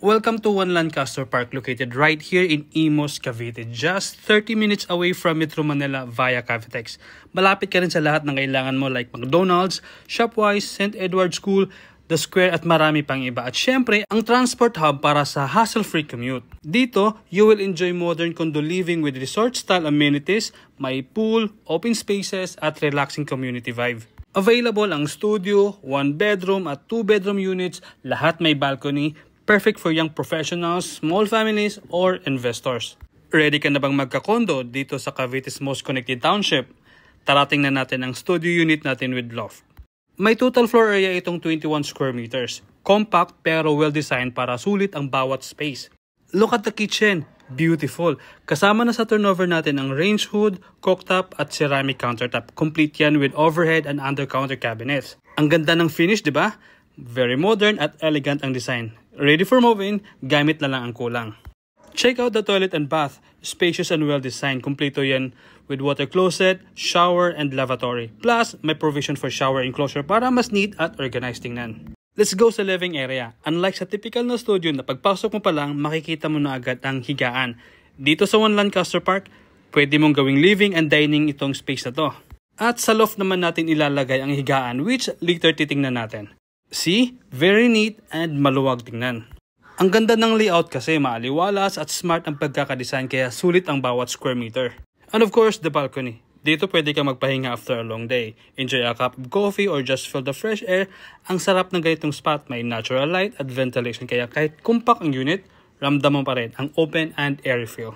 Welcome to One Lancaster Park located right here in Imus, Cavite. Just 30 minutes away from Metro Manila via Cavitex. Malapit ka rin sa lahat ng kailangan mo like McDonald's, Shopwise, St. Edward School, The Square at marami pang iba. At syempre, ang transport hub para sa hassle-free commute. Dito, you will enjoy modern condo living with resort-style amenities, may pool, open spaces at relaxing community vibe. Available ang studio, 1-bedroom at 2-bedroom units, lahat may balcony, perfect for young professionals, small families, or investors. Ready ka na bang magka-condo dito sa Cavite's most connected township? Tarating na natin ang studio unit natin with loft. May total floor area itong 21 square meters. Compact pero well-designed para sulit ang bawat space. Look at the kitchen. Beautiful. Kasama na sa turnover natin ang range hood, cooktop at ceramic countertop. Complete yan with overhead and under-counter cabinets. Ang ganda ng finish, di ba? Very modern at elegant ang design. Ready for move-in, gamit na lang ang kulang. Check out the toilet and bath. Spacious and well-designed. Kompleto yan with water closet, shower, and lavatory. Plus, may provision for shower enclosure para mas neat at organized tingnan. Let's go sa living area. Unlike sa typical na studio na pagpasok mo pa lang, makikita mo na agad ang higaan. Dito sa One Lancaster Park, pwede mong gawing living and dining itong space na to. At sa loft naman natin ilalagay ang higaan which later titingnan natin. See? Very neat and maluwag tingnan. Ang ganda ng layout kasi maaliwalas at smart ang pagkakadesign kaya sulit ang bawat square meter. And of course, the balcony. Dito pwede ka magpahinga after a long day. Enjoy a cup of coffee or just feel the fresh air. Ang sarap ng ganitong spot, may natural light at ventilation kaya kahit compact ang unit, ramdam mo pa rin ang open and airy feel.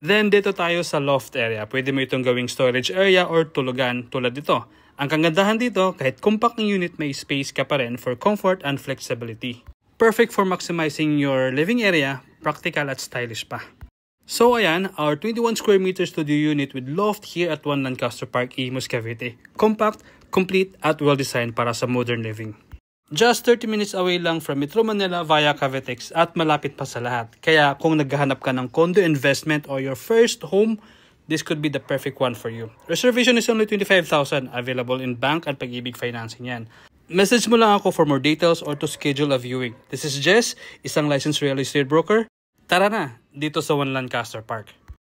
Then dito tayo sa loft area. Pwede mo itong gawing storage area or tulugan tulad dito. Ang kagandahan dito, kahit compact ng unit, may space ka pa rin for comfort and flexibility. Perfect for maximizing your living area, practical at stylish pa. So ayan, our 21 square meter studio unit with loft here at One Lancaster Park, Imus, Cavite. Compact, complete at well-designed para sa modern living. Just 30 minutes away lang from Metro Manila via Cavitex at malapit pa sa lahat. Kaya kung naghahanap ka ng condo investment or your first home, this could be the perfect one for you. Reservation is only 25,000, available in bank at Pag-ibig financing yan. Message mo lang ako for more details or to schedule a viewing. This is Jess, isang licensed real estate broker. Tara na, dito sa One Lancaster Park.